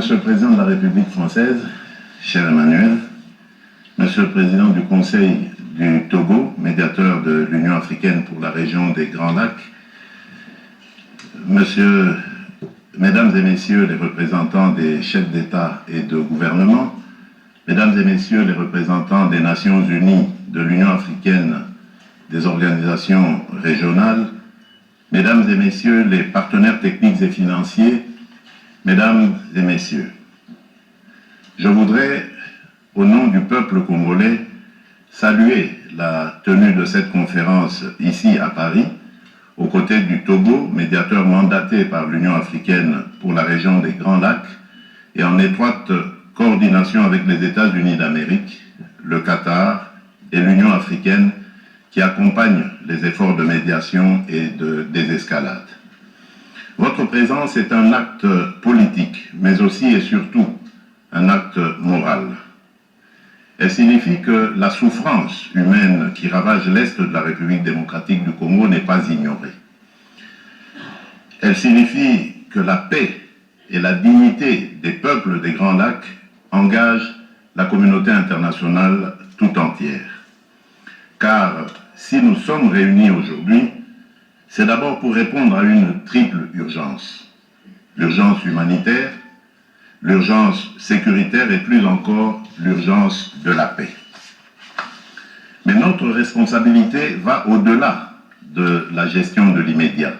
Monsieur le Président de la République française, cher Emmanuel, Monsieur le Président du Conseil du Togo, médiateur de l'Union africaine pour la région des Grands Lacs, Mesdames et Messieurs les représentants des chefs d'État et de gouvernement, Mesdames et Messieurs les représentants des Nations Unies, de l'Union africaine, des organisations régionales, Mesdames et Messieurs les partenaires techniques et financiers, Mesdames et Messieurs, je voudrais, au nom du peuple congolais, saluer la tenue de cette conférence ici à Paris, aux côtés du Togo, médiateur mandaté par l'Union africaine pour la région des Grands Lacs, et en étroite coordination avec les États-Unis d'Amérique, le Qatar et l'Union africaine qui accompagnent les efforts de médiation et de désescalade. Votre présence est un acte politique, mais aussi et surtout un acte moral. Elle signifie que la souffrance humaine qui ravage l'Est de la République démocratique du Congo n'est pas ignorée. Elle signifie que la paix et la dignité des peuples des Grands Lacs engagent la communauté internationale tout entière. Car si nous sommes réunis aujourd'hui, c'est d'abord pour répondre à une triple urgence. L'urgence humanitaire, l'urgence sécuritaire et plus encore l'urgence de la paix. Mais notre responsabilité va au-delà de la gestion de l'immédiat.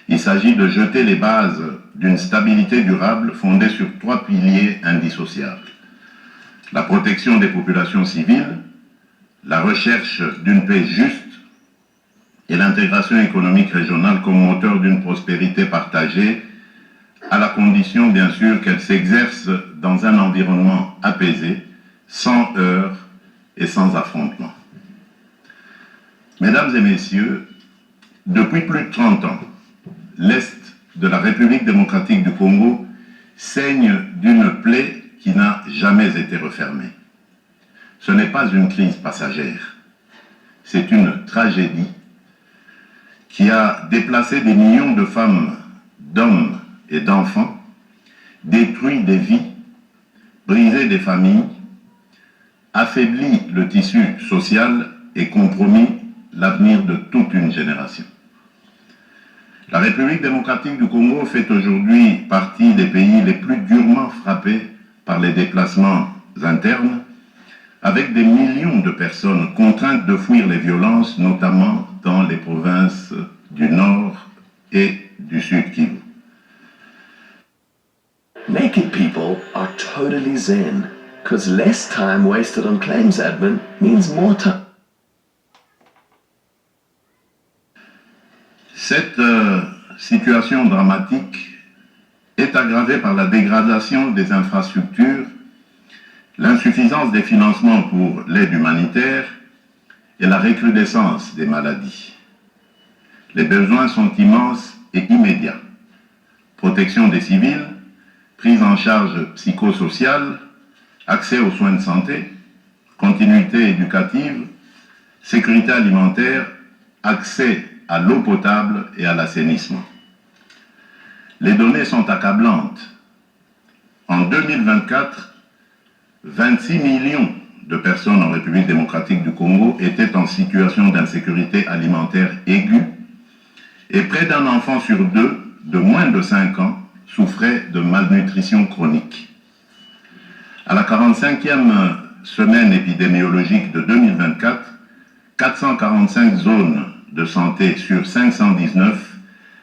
Il s'agit de jeter les bases d'une stabilité durable fondée sur 3 piliers indissociables. La protection des populations civiles, la recherche d'une paix juste et l'intégration économique régionale comme moteur d'une prospérité partagée, à la condition bien sûr qu'elle s'exerce dans un environnement apaisé, sans heurts et sans affrontements. Mesdames et Messieurs, depuis plus de 30 ans, l'Est de la République démocratique du Congo saigne d'une plaie qui n'a jamais été refermée. Ce n'est pas une crise passagère, c'est une tragédie qui a déplacé des millions de femmes, d'hommes et d'enfants, détruit des vies, brisé des familles, affaibli le tissu social et compromis l'avenir de toute une génération. La République démocratique du Congo fait aujourd'hui partie des pays les plus durement frappés par les déplacements internes, avec des millions de personnes contraintes de fuir les violences, notamment dans les provinces du Nord et du Sud Kivu. Naked people are totally zen, because less time wasted on claims admin means more time. Cette situation dramatique est aggravée par la dégradation des infrastructures, l'insuffisance des financements pour l'aide humanitaire et la recrudescence des maladies. Les besoins sont immenses et immédiats. Protection des civils, prise en charge psychosociale, accès aux soins de santé, continuité éducative, sécurité alimentaire, accès à l'eau potable et à l'assainissement. Les données sont accablantes. En 2024, 26 millions de personnes en République démocratique du Congo étaient en situation d'insécurité alimentaire aiguë et près d'un enfant sur 2 de moins de 5 ans souffrait de malnutrition chronique. À la 45e semaine épidémiologique de 2024, 445 zones de santé sur 519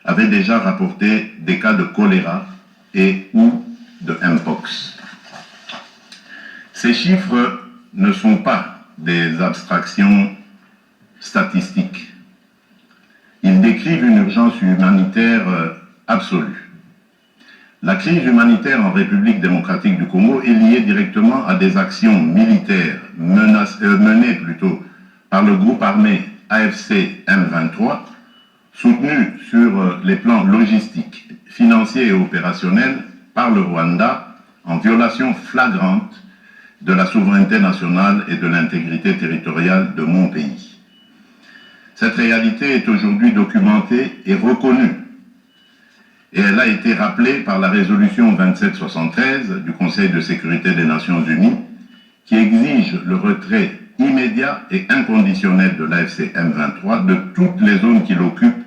avaient déjà rapporté des cas de choléra et ou de Mpox. Ces chiffres ne sont pas des abstractions statistiques. Ils décrivent une urgence humanitaire absolue. La crise humanitaire en République démocratique du Congo est liée directement à des actions militaires menées par le groupe armé AFC M23, soutenu sur les plans logistiques, financiers et opérationnels par le Rwanda en violation flagrante de la souveraineté nationale et de l'intégrité territoriale de mon pays. Cette réalité est aujourd'hui documentée et reconnue. et elle a été rappelée par la résolution 2773 du Conseil de sécurité des Nations Unies qui exige le retrait immédiat et inconditionnel de l'AFC M23 de toutes les zones qu'il occupe,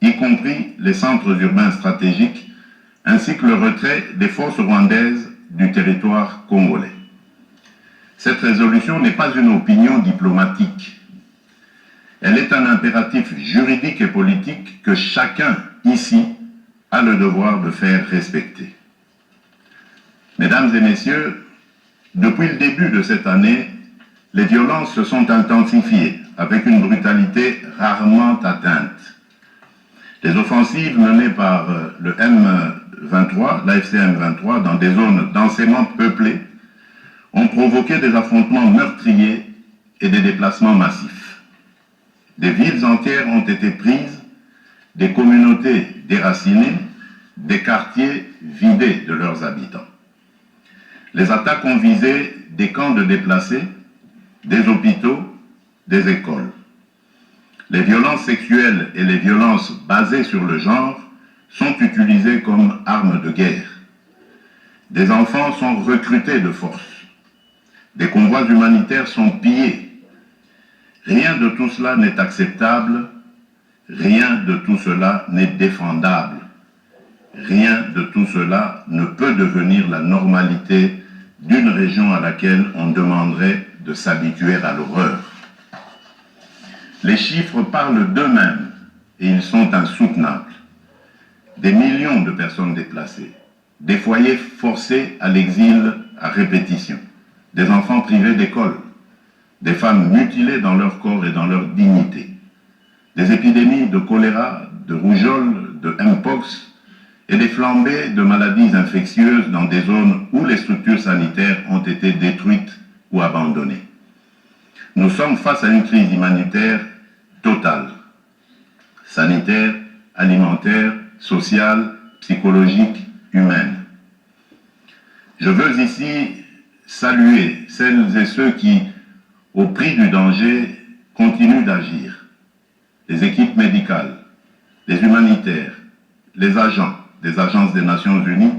y compris les centres urbains stratégiques, ainsi que le retrait des forces rwandaises du territoire congolais. Cette résolution n'est pas une opinion diplomatique. Elle est un impératif juridique et politique que chacun ici a le devoir de faire respecter. Mesdames et messieurs, depuis le début de cette année, les violences se sont intensifiées avec une brutalité rarement atteinte. Les offensives menées par le M23, l'AFC M23, dans des zones densément peuplées, ont provoqué des affrontements meurtriers et des déplacements massifs. Des villes entières ont été prises, des communautés déracinées, des quartiers vidés de leurs habitants. Les attaques ont visé des camps de déplacés, des hôpitaux, des écoles. Les violences sexuelles et les violences basées sur le genre sont utilisées comme armes de guerre. Des enfants sont recrutés de force. Des convois humanitaires sont pillés. Rien de tout cela n'est acceptable, rien de tout cela n'est défendable. Rien de tout cela ne peut devenir la normalité d'une région à laquelle on demanderait de s'habituer à l'horreur. Les chiffres parlent d'eux-mêmes et ils sont insoutenables. Des millions de personnes déplacées, des foyers forcés à l'exil à répétition, des enfants privés d'école, des femmes mutilées dans leur corps et dans leur dignité, des épidémies de choléra, de rougeole, de mpox et des flambées de maladies infectieuses dans des zones où les structures sanitaires ont été détruites ou abandonnées. Nous sommes face à une crise humanitaire totale, sanitaire, alimentaire, sociale, psychologique, humaine. Je veux ici saluer celles et ceux qui, au prix du danger, continuent d'agir. Les équipes médicales, les humanitaires, les agents des agences des Nations Unies,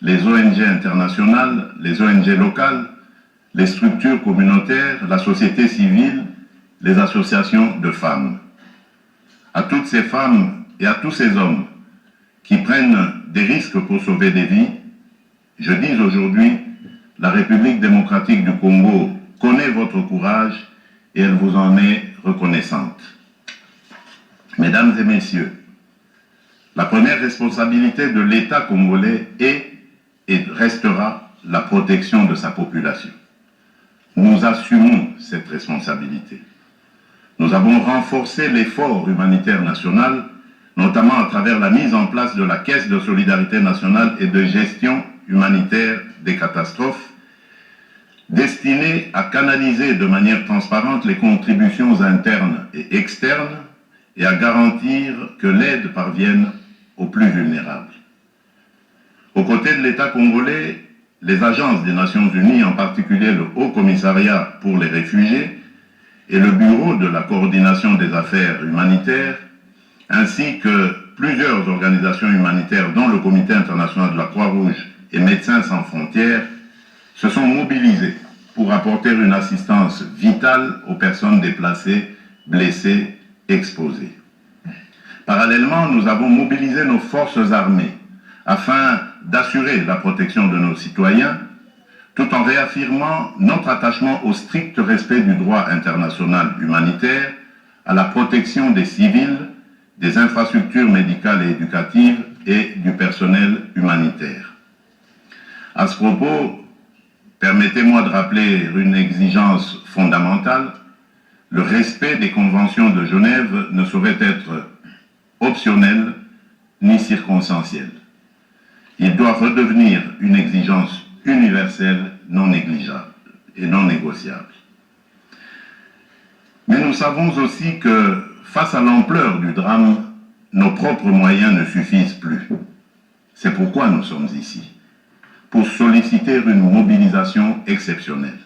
les ONG internationales, les ONG locales, les structures communautaires, la société civile, les associations de femmes. À toutes ces femmes et à tous ces hommes qui prennent des risques pour sauver des vies, je dis aujourd'hui, la République démocratique du Congo connaît votre courage et elle vous en est reconnaissante. Mesdames et messieurs, la première responsabilité de l'État congolais est et restera la protection de sa population. Nous assumons cette responsabilité. Nous avons renforcé l'effort humanitaire national, notamment à travers la mise en place de la Caisse de solidarité nationale et de gestion humanitaire des catastrophes, destinée à canaliser de manière transparente les contributions internes et externes et à garantir que l'aide parvienne aux plus vulnérables. Aux côtés de l'État congolais, les agences des Nations Unies, en particulier le Haut Commissariat pour les réfugiés et le Bureau de la coordination des affaires humanitaires, ainsi que plusieurs organisations humanitaires dont le Comité international de la Croix-Rouge et Médecins sans frontières, se sont mobilisés pour apporter une assistance vitale aux personnes déplacées, blessées, exposées. Parallèlement, nous avons mobilisé nos forces armées afin d'assurer la protection de nos citoyens, tout en réaffirmant notre attachement au strict respect du droit international humanitaire, à la protection des civils, des infrastructures médicales et éducatives et du personnel humanitaire. À ce propos, permettez-moi de rappeler une exigence fondamentale. Le respect des conventions de Genève ne saurait être optionnel ni circonstanciel. Il doit redevenir une exigence universelle, non négligeable et non négociable. Mais nous savons aussi que, face à l'ampleur du drame, nos propres moyens ne suffisent plus. C'est pourquoi nous sommes ici, pour solliciter une mobilisation exceptionnelle.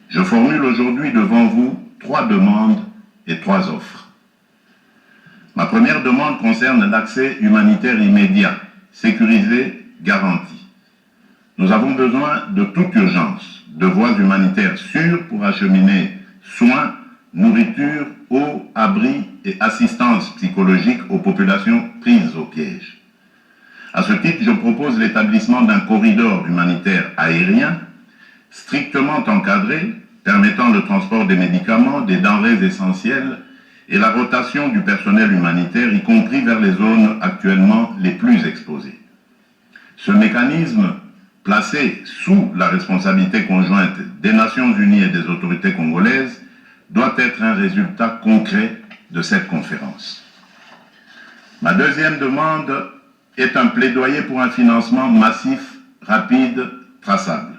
Je formule aujourd'hui devant vous 3 demandes et 3 offres. Ma première demande concerne l'accès humanitaire immédiat, sécurisé, garanti. Nous avons besoin de toute urgence de voies humanitaires sûres pour acheminer soins, nourriture, eau, abri et assistance psychologique aux populations prises au piège. À ce titre, je propose l'établissement d'un corridor humanitaire aérien strictement encadré, permettant le transport des médicaments, des denrées essentielles et la rotation du personnel humanitaire, y compris vers les zones actuellement les plus exposées. Ce mécanisme, placé sous la responsabilité conjointe des Nations Unies et des autorités congolaises, doit être un résultat concret de cette conférence. Ma deuxième demande est un plaidoyer pour un financement massif, rapide, traçable.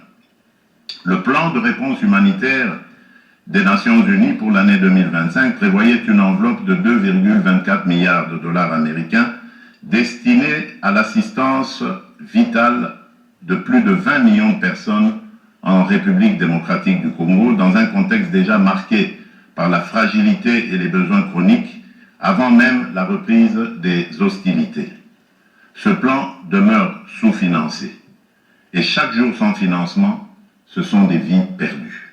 Le plan de réponse humanitaire des Nations Unies pour l'année 2025 prévoyait une enveloppe de 2,24 milliards de dollars américains destinée à l'assistance vitale de plus de 20 millions de personnes en République démocratique du Congo, dans un contexte déjà marqué par la fragilité et les besoins chroniques, avant même la reprise des hostilités. Ce plan demeure sous-financé, et chaque jour sans financement, ce sont des vies perdues.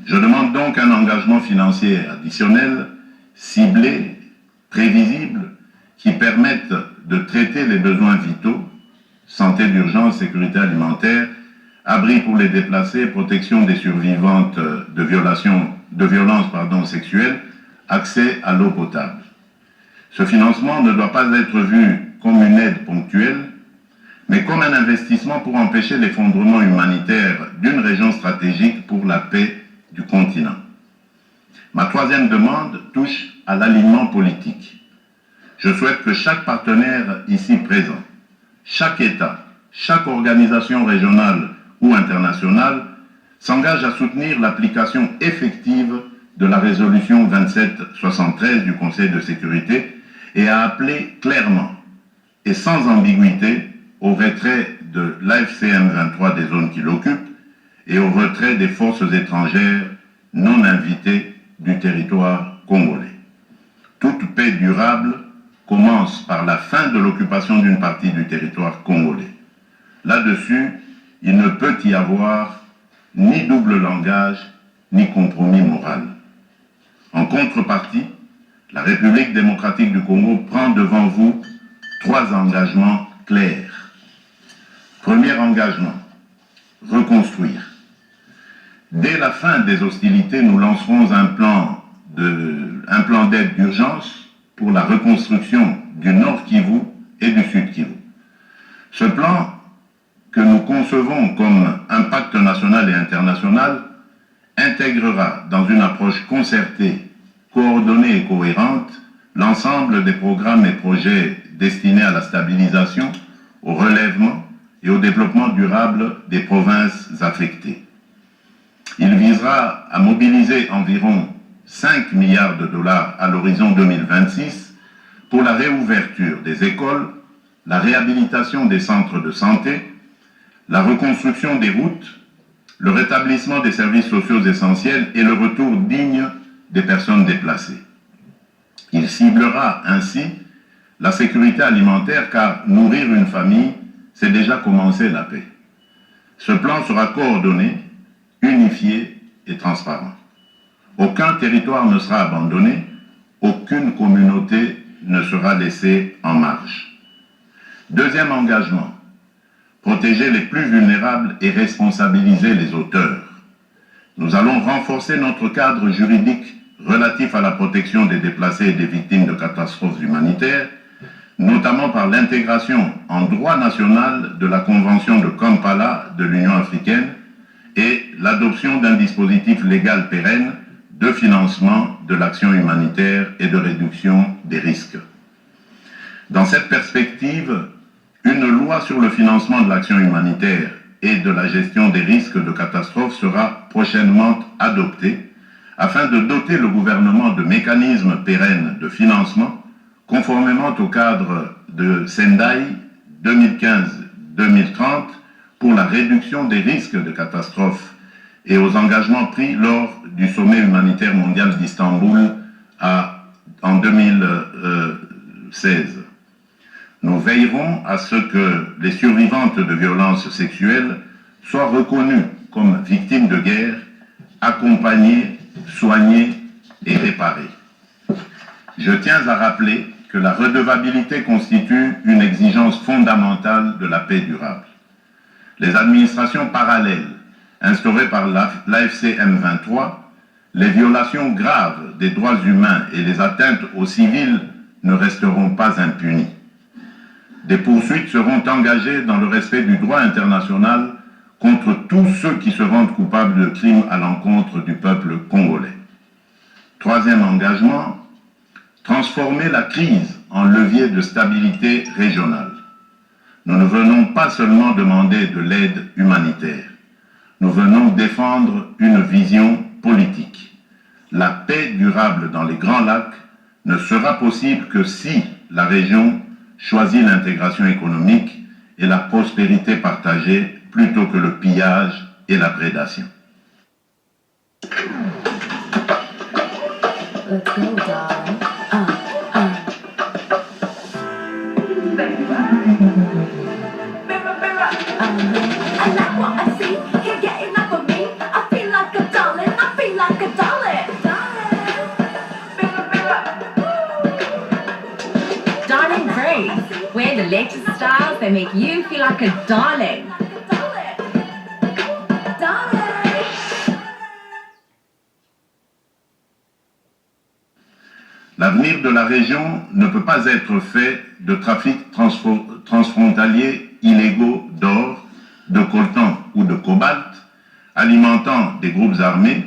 Je demande donc un engagement financier additionnel, ciblé, prévisible, qui permette de traiter les besoins vitaux, santé d'urgence, sécurité alimentaire, abri pour les déplacés, protection des survivantes de violences sexuelles, accès à l'eau potable. Ce financement ne doit pas être vu comme une aide ponctuelle, mais comme un investissement pour empêcher l'effondrement humanitaire d'une région stratégique pour la paix du continent. Ma troisième demande touche à l'alignement politique. Je souhaite que chaque partenaire ici présent, chaque État, chaque organisation régionale ou internationale s'engage à soutenir l'application effective de la résolution 2773 du Conseil de sécurité et à appeler clairement et sans ambiguïté au retrait de l'AFCM 23 des zones qu'il occupe et au retrait des forces étrangères non invitées du territoire congolais. Toute paix durable commence par la fin de l'occupation d'une partie du territoire congolais. Là-dessus, il ne peut y avoir ni double langage, ni compromis moral. En contrepartie, la République démocratique du Congo prend devant vous 3 engagements clairs. Premier engagement, reconstruire. Dès la fin des hostilités, nous lancerons un plan d'aide d'urgence pour la reconstruction du Nord Kivu et du Sud Kivu. Ce plan, que nous concevons comme un pacte national et international, intégrera dans une approche concertée, coordonnée et cohérente l'ensemble des programmes et projets destinés à la stabilisation, au relèvement et au développement durable des provinces affectées. Il visera à mobiliser environ 5 milliards de dollars à l'horizon 2026 pour la réouverture des écoles, la réhabilitation des centres de santé, la reconstruction des routes, le rétablissement des services sociaux essentiels et le retour digne des personnes déplacées. Il ciblera ainsi la sécurité alimentaire car nourrir une famille, c'est déjà commencer la paix. Ce plan sera coordonné, unifié et transparent. Aucun territoire ne sera abandonné, aucune communauté ne sera laissée en marge. Deuxième engagement, protéger les plus vulnérables et responsabiliser les auteurs. Nous allons renforcer notre cadre juridique relatif à la protection des déplacés et des victimes de catastrophes humanitaires, notamment par l'intégration en droit national de la Convention de Kampala de l'Union africaine et l'adoption d'un dispositif légal pérenne de financement de l'action humanitaire et de réduction des risques. Dans cette perspective, une loi sur le financement de l'action humanitaire et de la gestion des risques de catastrophe sera prochainement adoptée afin de doter le gouvernement de mécanismes pérennes de financement conformément au cadre de Sendai 2015-2030 pour la réduction des risques de catastrophe et aux engagements pris lors du sommet humanitaire mondial d'Istanbul en 2015. 2016. Nous veillerons à ce que les survivantes de violences sexuelles soient reconnues comme victimes de guerre, accompagnées, soignées et réparées. Je tiens à rappeler que la redevabilité constitue une exigence fondamentale de la paix durable. Les administrations parallèles instaurées par l'AFC M23, les violations graves des droits humains et les atteintes aux civils ne resteront pas impunies. Des poursuites seront engagées dans le respect du droit international contre tous ceux qui se rendent coupables de crimes à l'encontre du peuple congolais. Troisième engagement, transformer la crise en levier de stabilité régionale. Nous ne venons pas seulement demander de l'aide humanitaire, nous venons défendre une vision politique. La paix durable dans les Grands Lacs ne sera possible que si la région choisit l'intégration économique et la prospérité partagée plutôt que le pillage et la prédation. Let's go, darling. I like what I see. Can't get enough of me. I feel like a darling. I feel like a darling. Darling Grace, wear the latest styles that make you feel like a darling. L'avenir de la région ne peut pas être fait de trafic transfrontaliers illégaux d'or, de coltan ou de cobalt, alimentant des groupes armés.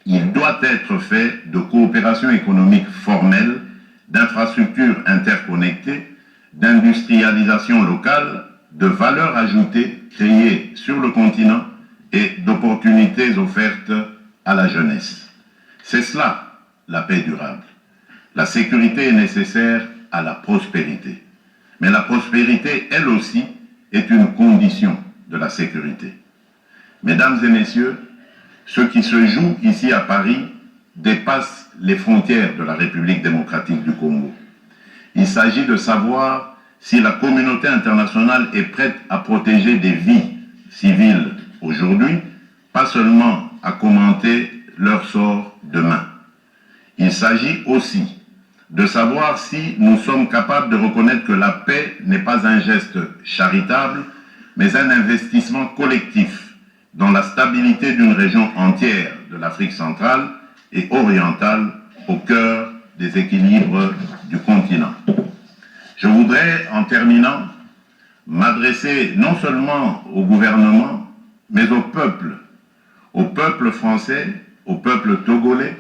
Il doit être fait de coopération économique formelle, d'infrastructures interconnectées, d'industrialisation locale, de valeur ajoutée créée sur le continent et d'opportunités offertes à la jeunesse. C'est cela, la paix durable. La sécurité est nécessaire à la prospérité. Mais la prospérité, elle aussi, est une condition de la sécurité. Mesdames et messieurs, ce qui se joue ici à Paris dépasse les frontières de la République démocratique du Congo. Il s'agit de savoir si la communauté internationale est prête à protéger des vies civiles aujourd'hui, pas seulement à commenter leur sort demain. Il s'agit aussi de savoir si nous sommes capables de reconnaître que la paix n'est pas un geste charitable, mais un investissement collectif dans la stabilité d'une région entière de l'Afrique centrale et orientale au cœur des équilibres du continent. Je voudrais, en terminant, m'adresser non seulement au gouvernement, mais au peuple français, au peuple togolais,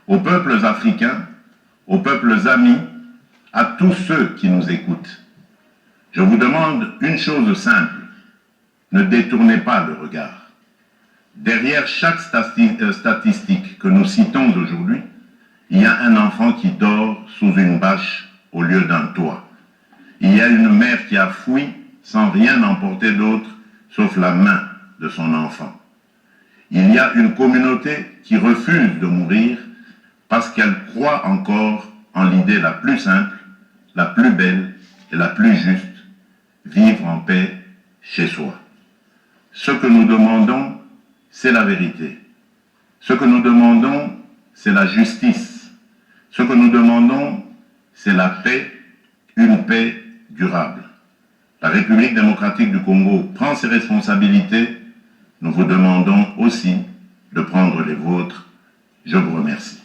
aux peuples africains, aux peuples amis, à tous ceux qui nous écoutent. Je vous demande une chose simple, ne détournez pas le regard. Derrière chaque statistique que nous citons aujourd'hui, il y a un enfant qui dort sous une bâche au lieu d'un toit. Il y a une mère qui a fui sans rien emporter d'autre sauf la main de son enfant. Il y a une communauté qui refuse de mourir parce qu'elle croit encore en l'idée la plus simple, la plus belle et la plus juste, vivre en paix chez soi. Ce que nous demandons, c'est la vérité. Ce que nous demandons, c'est la justice. Ce que nous demandons, c'est la paix, une paix durable. La République démocratique du Congo prend ses responsabilités. Nous vous demandons aussi de prendre les vôtres. Je vous remercie.